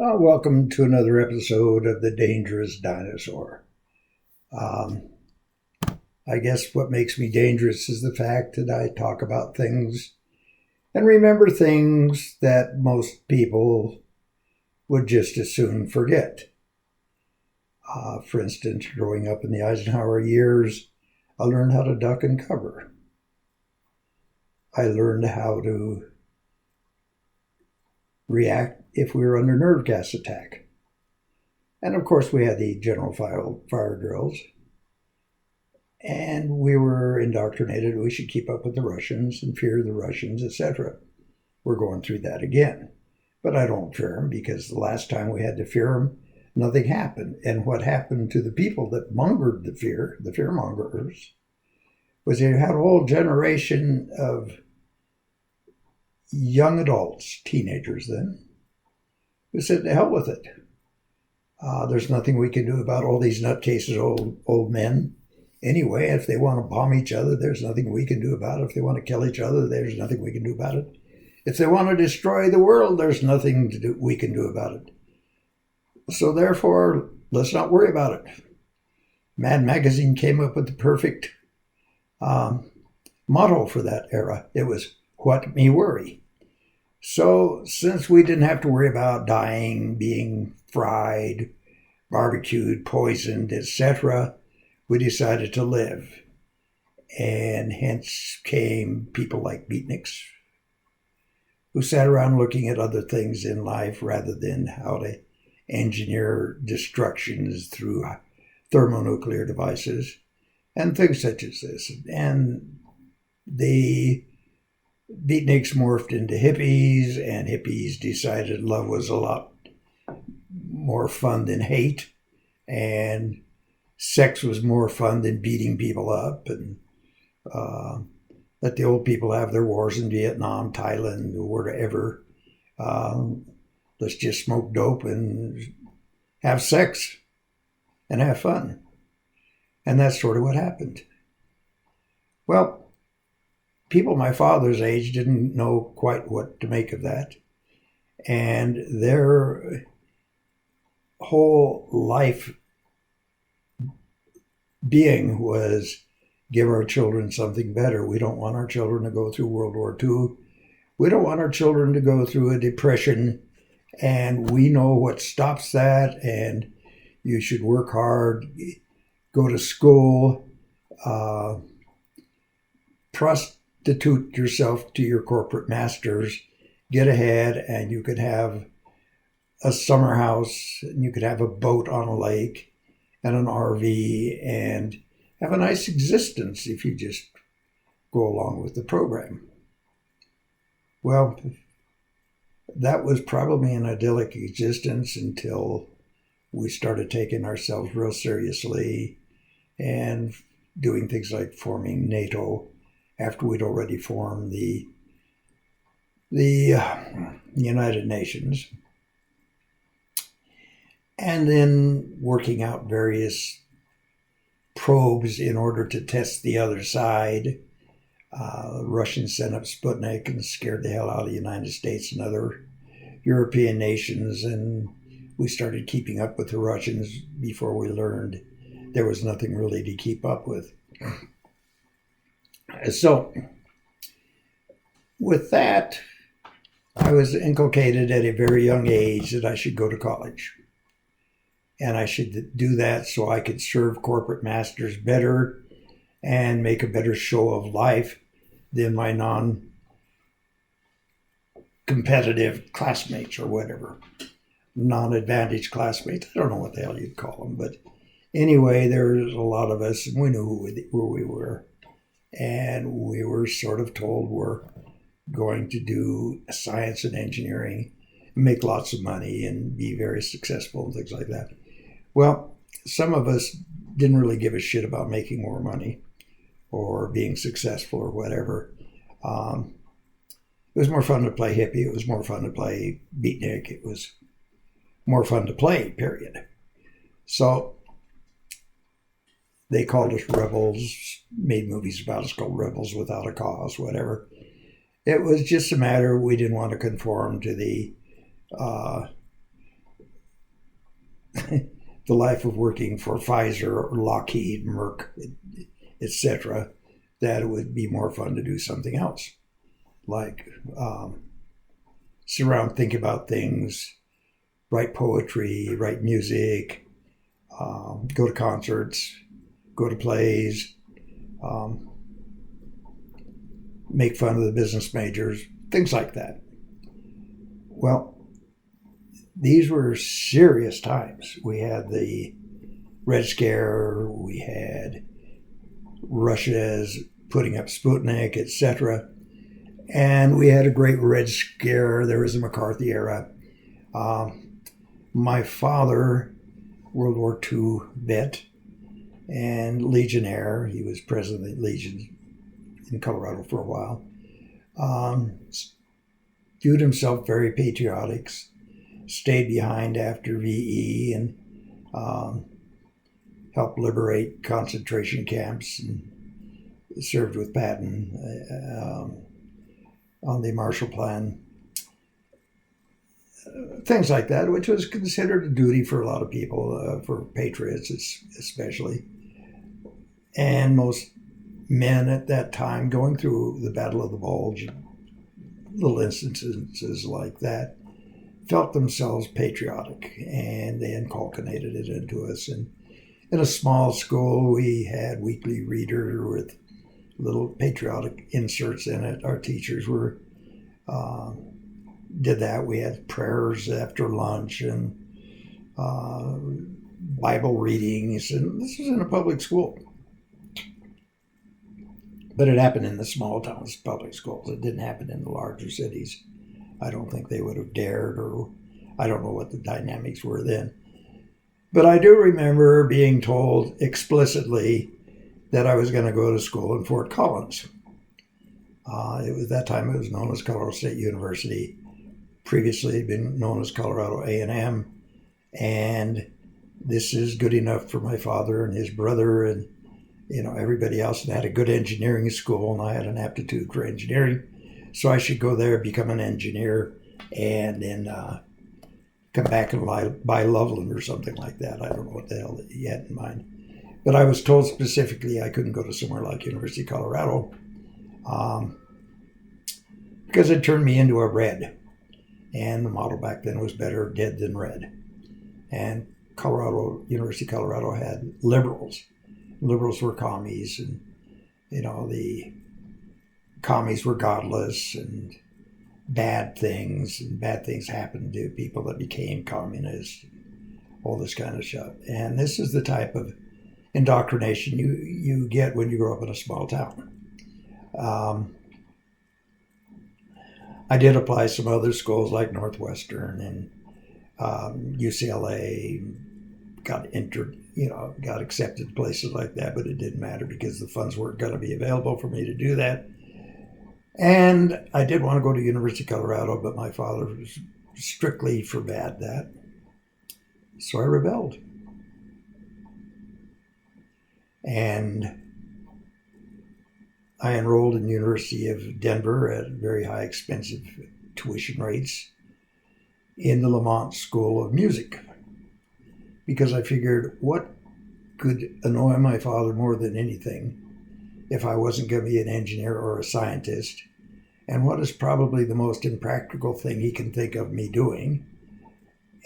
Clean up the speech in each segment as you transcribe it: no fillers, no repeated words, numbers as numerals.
Welcome to another episode of The Dangerous Dinosaur. Um, I guess what makes me dangerous is the fact that I talk about things and remember things that most people would just as soon forget. For instance, growing up in the Eisenhower years, I learned how to duck and cover. I learned how to react if we were under nerve gas attack. And of course, we had the general fire drills. And we were indoctrinated we should keep up with the Russians and fear the Russians, etc. We're going through that again. But I don't fear them because the last time we had to fear them, nothing happened. And what happened to the people that mongered the fearmongers, was you had a whole generation of young adults, teenagers then, who said, to hell with it. There's nothing we can do about all these nutcases, old men. Anyway, if they want to bomb each other, there's nothing we can do about it. If they want to kill each other, there's nothing we can do about it. If they want to destroy the world, there's nothing we can do about it. So therefore, let's not worry about it. Mad Magazine came up with the perfect motto for that era. It was, "What me worry?" So since we didn't have to worry about dying, being fried, barbecued, poisoned, etc., we decided to live. And hence came people like beatniks, who sat around looking at other things in life rather than how to engineer destructions through thermonuclear devices and things such as this. And the beatniks morphed into hippies, and hippies decided love was a lot more fun than hate, and sex was more fun than beating people up, and let the old people have their wars in Vietnam, Thailand, or wherever. Let's just smoke dope and have sex and have fun. And that's sort of what happened. Well, people my father's age didn't know quite what to make of that. And their whole life being was, give our children something better. We don't want our children to go through World War II. We don't want our children to go through a depression. And we know what stops that. And you should work hard, go to school, prostitute yourself to your corporate masters, get ahead, and you could have a summer house, and you could have a boat on a lake and an RV and have a nice existence if you just go along with the program. Well, that was probably an idyllic existence until we started taking ourselves real seriously and doing things like forming NATO after we'd already formed the United Nations. And then working out various probes in order to test the other side. The Russians sent up Sputnik and scared the hell out of the United States and other European nations, and we started keeping up with the Russians before we learned there was nothing really to keep up with. So, with that, I was inculcated at a very young age that I should go to college. And I should do that so I could serve corporate masters better and make a better show of life than my non-competitive classmates or whatever. Non-advantaged classmates. I don't know what the hell you'd call them. But anyway, there's a lot of us, and we knew who we were. And we were sort of told we're going to do science and engineering, make lots of money, and be very successful and things like that. Well, some of us didn't really give a shit about making more money or being successful or whatever. It was more fun to play hippie. It was more fun to play beatnik. It was more fun to play, period. So they called us rebels, made movies about us called Rebels Without a Cause, whatever. It was just a matter we didn't want to conform to the the life of working for Pfizer or Lockheed, Merck, etc., that it would be more fun to do something else, like sit around, think about things, write poetry, write music, go to concerts, go to plays, make fun of the business majors, things like that. Well, these were serious times. We had the Red Scare, we had Russia's putting up Sputnik, etc. And we had a great Red Scare. There was the McCarthy era. My father, World War II vet and Legionnaire, he was president of the Legion in Colorado for a while, viewed himself very patriotic, stayed behind after VE and helped liberate concentration camps and served with Patton on the Marshall Plan. Things like that, which was considered a duty for a lot of people, for patriots especially. And most men at that time going through the Battle of the Bulge, little instances like that, felt themselves patriotic, and they inculcated it into us. And in a small school, we had weekly reader with little patriotic inserts in it. Our teachers were did that. We had prayers after lunch and Bible readings, and this was in a public school. But it happened in the small towns, public schools. It didn't happen in the larger cities. I don't think they would have dared, or I don't know what the dynamics were then. But I do remember being told explicitly that I was going to go to school in Fort Collins. It was that time it was known as Colorado State University. Previously, it had been known as Colorado A&M, and this is good enough for my father and his brother and everybody else, and had a good engineering school, and I had an aptitude for engineering, so I should go there, become an engineer, and then come back and buy Loveland or something like that. I don't know what the hell he had in mind. But I was told specifically I couldn't go to somewhere like University of Colorado because it turned me into a red. And the model back then was better dead than red. And University of Colorado had liberals. Liberals were commies, and the commies were godless, and bad things happened to people that became communists, all this kind of stuff. And this is the type of indoctrination you get when you grow up in a small town. I did apply some other schools like Northwestern and UCLA, got accepted to places like that, but it didn't matter because the funds weren't going to be available for me to do that. And I did want to go to University of Colorado, but my father strictly forbade that. So I rebelled. And I enrolled in the University of Denver at very high expensive tuition rates in the Lamont School of Music, because I figured what could annoy my father more than anything if I wasn't going to be an engineer or a scientist, and what is probably the most impractical thing he can think of me doing.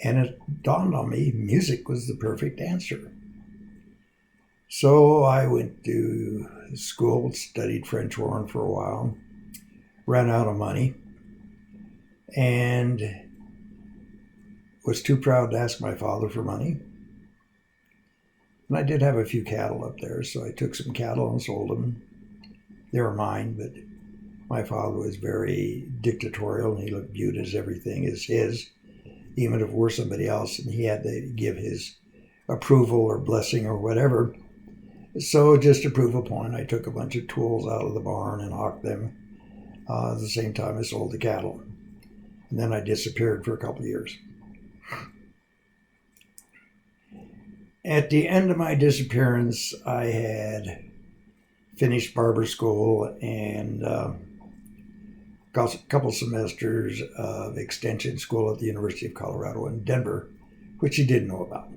And it dawned on me, music was the perfect answer. So I went to school, studied French horn for a while, ran out of money, and was too proud to ask my father for money. And I did have a few cattle up there, so I took some cattle and sold them. They were mine, but my father was very dictatorial, and he viewed as everything as his, even if it were somebody else, and he had to give his approval or blessing or whatever. So just to prove a point, I took a bunch of tools out of the barn and hawked them at the same time I sold the cattle. And then I disappeared for a couple of years. At the end of my disappearance, I had finished barber school and got a couple semesters of extension school at the University of Colorado in Denver, which you didn't know about.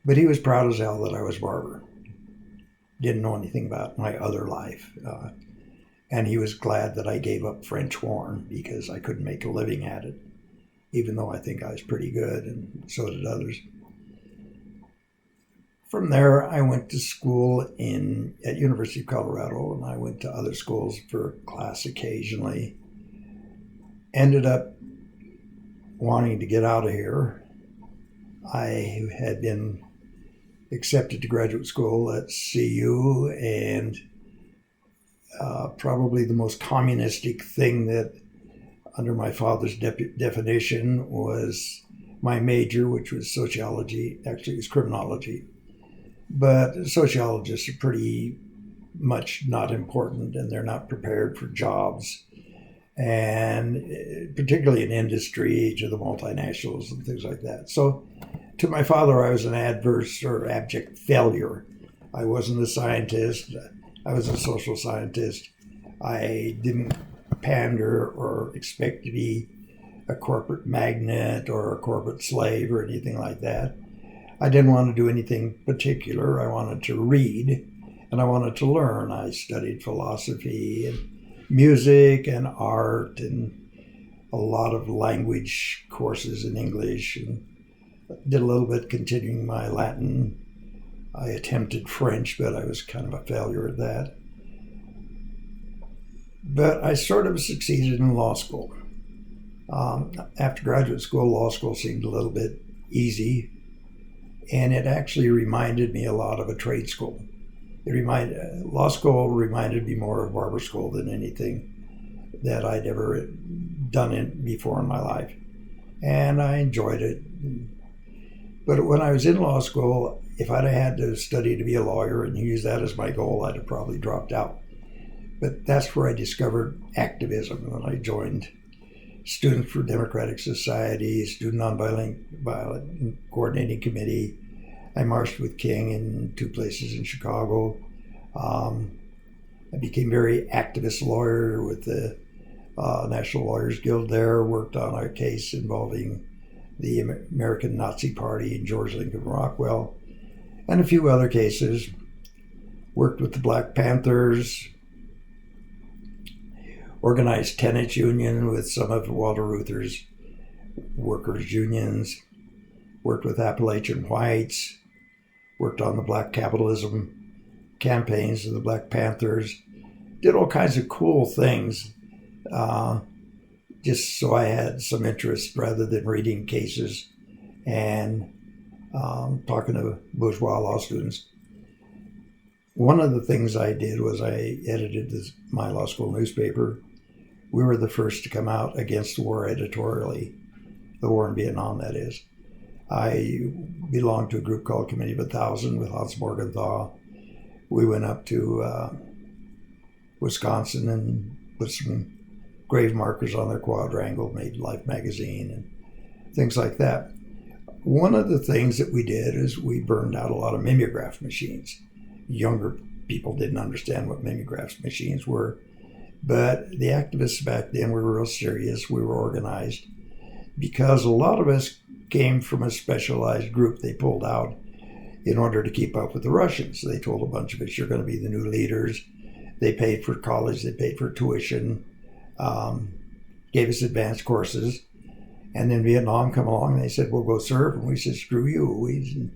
But he was proud as hell that I was barber. Didn't know anything about my other life. And he was glad that I gave up French horn because I couldn't make a living at it, even though I think I was pretty good, and so did others. From there, I went to school at University of Colorado, and I went to other schools for class occasionally. Ended up wanting to get out of here. I had been accepted to graduate school at CU, and probably the most communistic thing that, under my father's definition, was my major, which was sociology. Actually, it was criminology. But sociologists are pretty much not important, and they're not prepared for jobs, and particularly in industry, age of the multinationals and things like that. So to my father, I was an adverse or abject failure. I wasn't a scientist. I was a social scientist. I didn't pander or expect to be a corporate magnate or a corporate slave or anything like that. I didn't want to do anything particular. I wanted to read and I wanted to learn. I studied philosophy and music and art and a lot of language courses in English, and did a little bit continuing my Latin. I attempted French, but I was kind of a failure at that. But I sort of succeeded in law school. After graduate school, law school seemed a little bit easy, and it actually reminded me a lot of a trade school. Law school reminded me more of barber school than anything that I'd ever done before in my life, and I enjoyed it. But when I was in law school, if I'd had to study to be a lawyer and use that as my goal, I'd have probably dropped out. But that's where I discovered activism, and I joined Students for Democratic Society, Student Nonviolent Coordinating Committee. I marched with King in 2 places in Chicago. I became a very activist lawyer with the National Lawyers Guild there, worked on a case involving the American Nazi Party and George Lincoln Rockwell, and a few other cases. Worked with the Black Panthers, organized tenants union with some of Walter Reuther's workers' unions, worked with Appalachian whites, worked on the black capitalism campaigns of the Black Panthers, did all kinds of cool things, just so I had some interest rather than reading cases and talking to bourgeois law students. One of the things I did was I edited my law school newspaper. We were the first to come out against the war editorially, the war in Vietnam, that is. I belonged to a group called Committee of 1,000 with Hans Morgenthau. We went up to Wisconsin and put some grave markers on their quadrangle, made Life magazine and things like that. One of the things that we did is we burned out a lot of mimeograph machines. Younger people didn't understand what mimeograph machines were, but the activists back then were real serious. We were organized because a lot of us came from a specialized group they pulled out in order to keep up with the Russians. They told a bunch of us, you're going to be the new leaders. They paid for college, they paid for tuition, gave us advanced courses. And then Vietnam come along and they said, we'll go serve. And we said, screw you.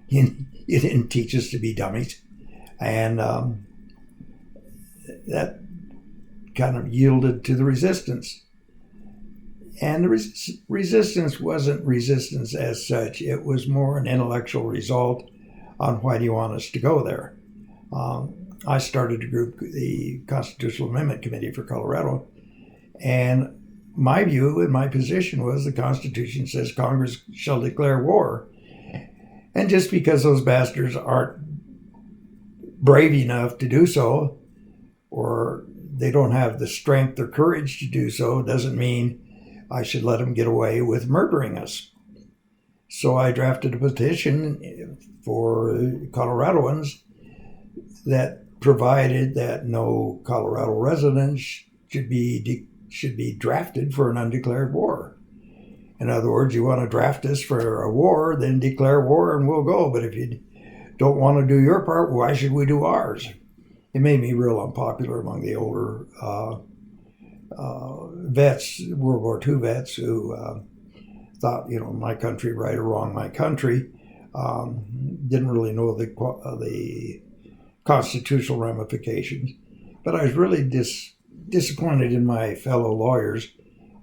You didn't teach us to be dummies. And that kind of yielded to the resistance. And the resistance wasn't resistance as such. It was more an intellectual result on why do you want us to go there. I started a group, the Constitutional Amendment Committee for Colorado, and my view and my position was the Constitution says Congress shall declare war. And just because those bastards aren't brave enough to do so, or they don't have the strength or courage to do so, doesn't mean I should let them get away with murdering us. So I drafted a petition for Coloradoans that provided that no Colorado residents should be drafted for an undeclared war. In other words, you want to draft us for a war, then declare war and we'll go. But if you don't want to do your part, why should we do ours? It made me real unpopular among the older vets, World War II vets, who thought, my country, right or wrong, my country. Didn't really know the constitutional ramifications. But I was really disappointed in my fellow lawyers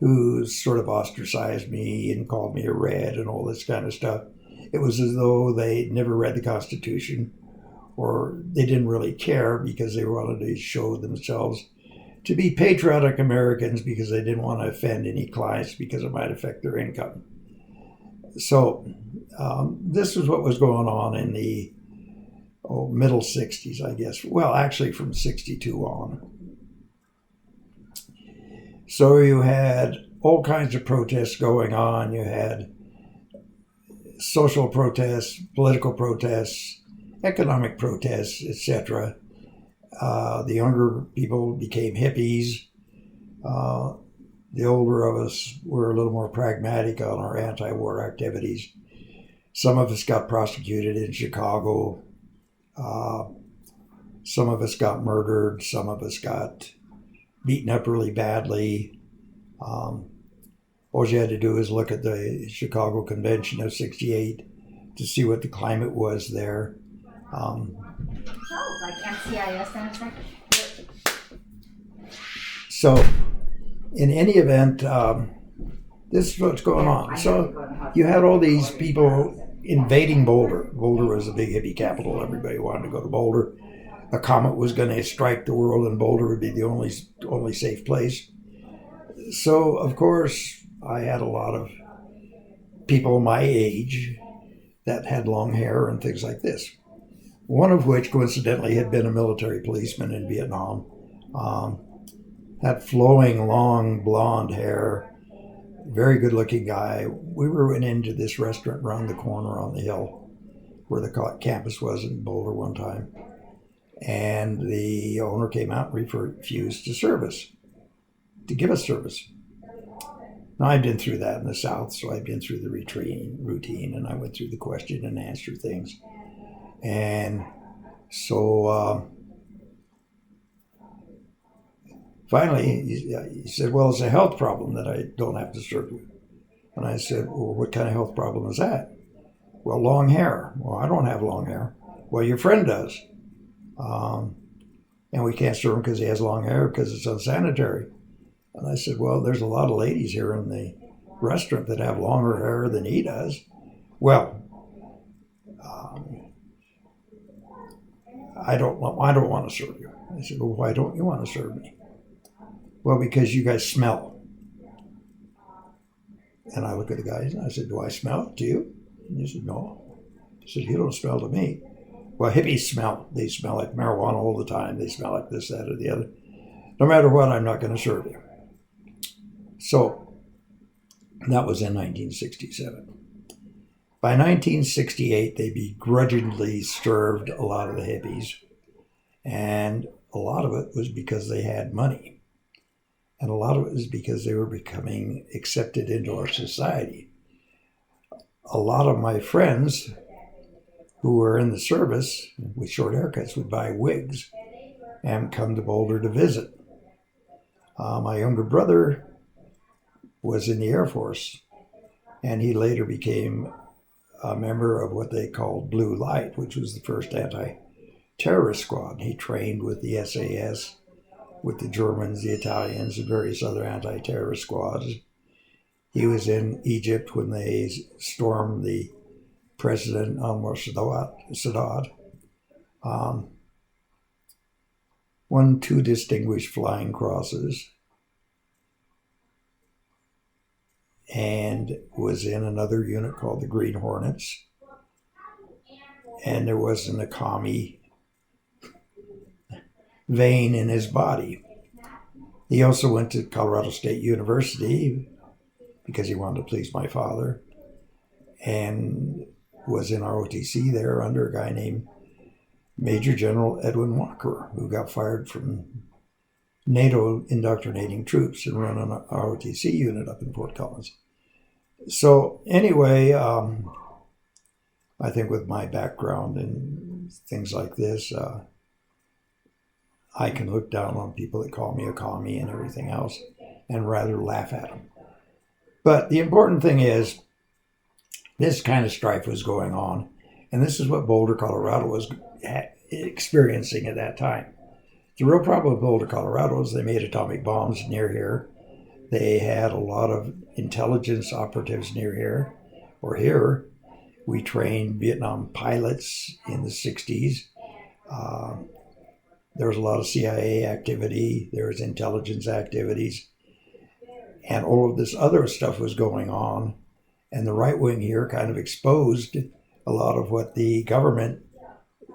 who sort of ostracized me and called me a red and all this kind of stuff. It was as though they never read the Constitution, or they didn't really care because they wanted to show themselves to be patriotic Americans because they didn't want to offend any clients because it might affect their income. So this is what was going on in the middle 60s, I guess. Well, actually from 62 on. So you had all kinds of protests going on. You had social protests, political protests, economic protests, etc. The younger people became hippies. The older of us were a little more pragmatic on our anti-war activities. Some of us got prosecuted in Chicago. Some of us got murdered. Some of us got beaten up really badly. All you had to do is look at the Chicago Convention of '68 to see what the climate was there. Like NCIS and stuff. So, in any event, this is what's going on. So, you had all these people invading Boulder. Boulder was a big hippie capital. Everybody wanted to go to Boulder. A comet was going to strike the world, and Boulder would be the only safe place. So, of course, I had a lot of people my age that had long hair and things like this. One of which, coincidentally, had been a military policeman in Vietnam. Had flowing, long, blonde hair, very good-looking guy. We went into this restaurant around the corner on the hill where the campus was in Boulder one time. And the owner came out and refused to give us service. Now, I'd been through that in the South, so I'd been through the routine, and I went through the question and answer things. And so finally, he said, well, it's a health problem that I don't have to serve you. And I said, well, what kind of health problem is that? Well, long hair. Well, I don't have long hair. Well, your friend does. And we can't serve him because he has long hair because it's unsanitary. And I said, well, there's a lot of ladies here in the restaurant that have longer hair than he does. Well, I don't want to serve you. I said, well, why don't you want to serve me? Well, because you guys smell. And I looked at the guys and I said, do I smell to you? And he said, no. He said, you don't smell to me. Well, hippies smell. They smell like marijuana all the time. They smell like this, that, or the other. No matter what, I'm not going to serve you. So that was in 1967. By 1968, they begrudgingly served a lot of the hippies. And a lot of it was because they had money. And a lot of it was because they were becoming accepted into our society. A lot of my friends who were in the service with short haircuts would buy wigs and come to Boulder to visit. My younger brother was in the Air Force, and he later became a member of what they called Blue Light, which was the first anti-terrorist squad. He trained with the SAS, with the Germans, the Italians, and various other anti-terrorist squads. He was in Egypt when they stormed the President Anwar Sadat. Won 2 distinguished flying crosses, and was in another unit called the Green Hornets. And there wasn't a commie vein in his body. He also went to Colorado State University because he wanted to please my father, and was in ROTC there under a guy named Major General Edwin Walker, who got fired from NATO indoctrinating troops and run an ROTC unit up in Fort Collins. So anyway, I think with my background and things like this, I can look down on people that call me a commie and everything else and rather laugh at them. But the important thing is this kind of strife was going on, and this is what Boulder, Colorado was experiencing at that time. The real problem with Boulder, Colorado is they made atomic bombs near here. They had a lot of intelligence operatives near here, or here. We trained Vietnam pilots in the 60s. There was a lot of CIA activity. There was intelligence activities. And all of this other stuff was going on. And the right wing here kind of exposed a lot of what the government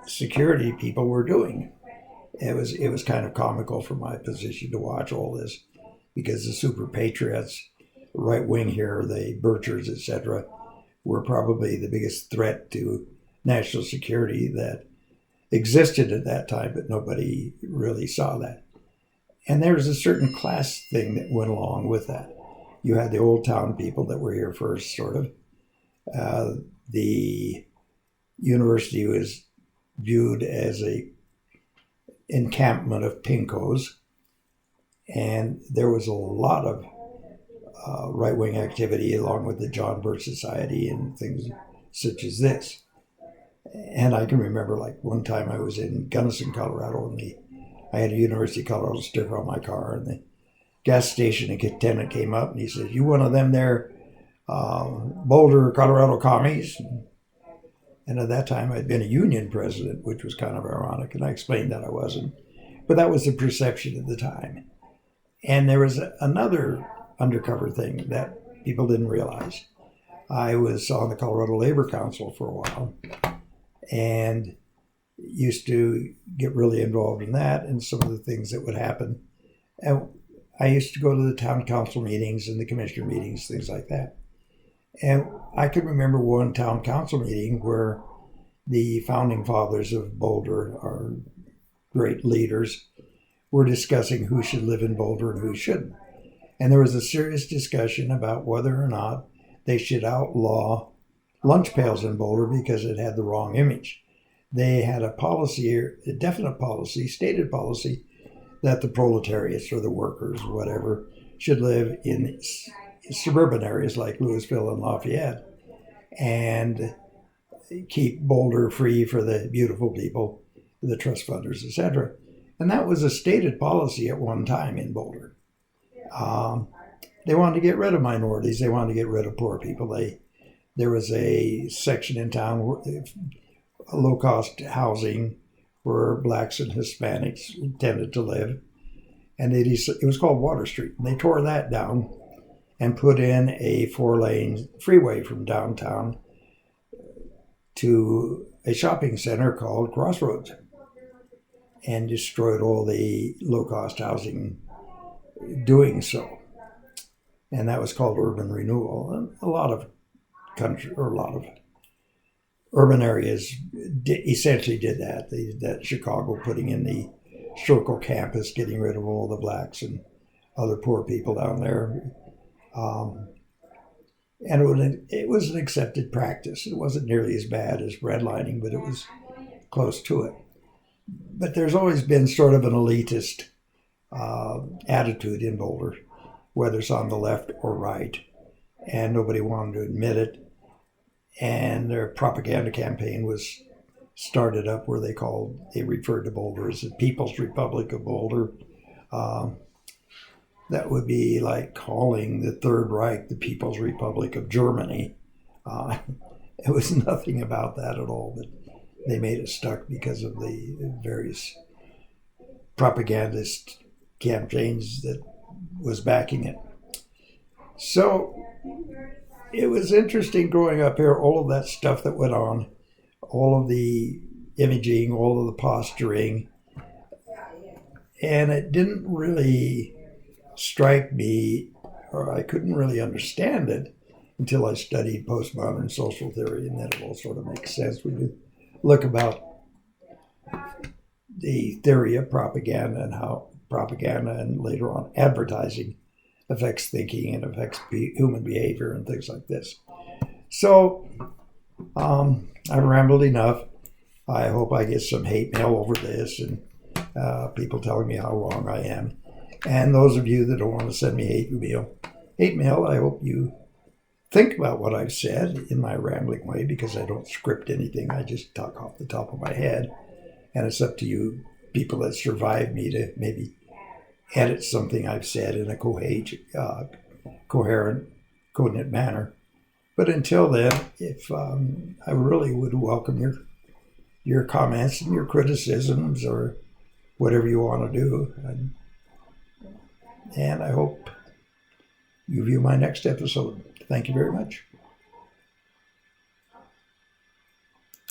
security people were doing. It was kind of comical from my position to watch all this, because the super patriots, right wing here, the Birchers, etc., were probably the biggest threat to national security that existed at that time, but nobody really saw that. And there was a certain class thing that went along with that. You had the old town people that were here first, sort of. The university was viewed as a encampment of pinkos, and there was a lot of right-wing activity along with the John Birch Society and things such as this. And I can remember, like, one time I was in Gunnison, Colorado, and I had a University of Colorado sticker on my car, and the gas station attendant came up and he said, "You one of them there Boulder, Colorado commies?" And at that time I'd been a union president, which was kind of ironic, and I explained that I wasn't. But that was the perception at the time. And there was another undercover thing that people didn't realize. I was on the Colorado Labor Council for a while and used to get really involved in that and some of the things that would happen. And I used to go to the town council meetings and the commissioner meetings, things like that. And I can remember one town council meeting where the founding fathers of Boulder, our great leaders, were discussing who should live in Boulder and who shouldn't. And there was a serious discussion about whether or not they should outlaw lunch pails in Boulder because it had the wrong image. They had a policy, a definite policy, stated policy, that the proletariats or the workers, whatever, should live in suburban areas like Louisville and Lafayette and keep Boulder free for the beautiful people, the trust funders, etc. And that was a stated policy at one time in Boulder. They wanted to get rid of minorities. They wanted to get rid of poor people. There was a section in town, low-cost housing, where blacks and Hispanics tended to live. And it was called Water Street. And they tore that down and put in a 4-lane freeway from downtown to a shopping center called Crossroads, and destroyed all the low-cost housing doing so. And that was called urban renewal. And a lot of urban areas essentially did that. They did that. Chicago putting in the Circle campus, getting rid of all the blacks and other poor people down there. And it was an accepted practice. It wasn't nearly as bad as redlining, but it was close to it. But there's always been sort of an elitist attitude in Boulder, whether it's on the left or right, and nobody wanted to admit it. And their propaganda campaign was started up where they referred to Boulder as the People's Republic of Boulder. That would be like calling the Third Reich the People's Republic of Germany. It was nothing about that at all, but they made it stuck because of the various propagandist campaigns that was backing it. So it was interesting growing up here, all of that stuff that went on, all of the imaging, all of the posturing, and it didn't really strike me, or I couldn't really understand it until I studied postmodern social theory, and then it all sort of makes sense when you look about the theory of propaganda and how propaganda and later on advertising affects thinking and affects human behavior and things like this. So I've rambled enough. I hope I get some hate mail over this and people telling me how wrong I am. And those of you that don't want to send me hate mail, I hope you think about what I've said in my rambling way, because I don't script anything. I just talk off the top of my head. And it's up to you people that survive me to maybe edit something I've said in a coherent, coordinate manner. But until then, if I really would welcome your comments and your criticisms or whatever you want to do. And I hope you view my next episode. Thank you very much.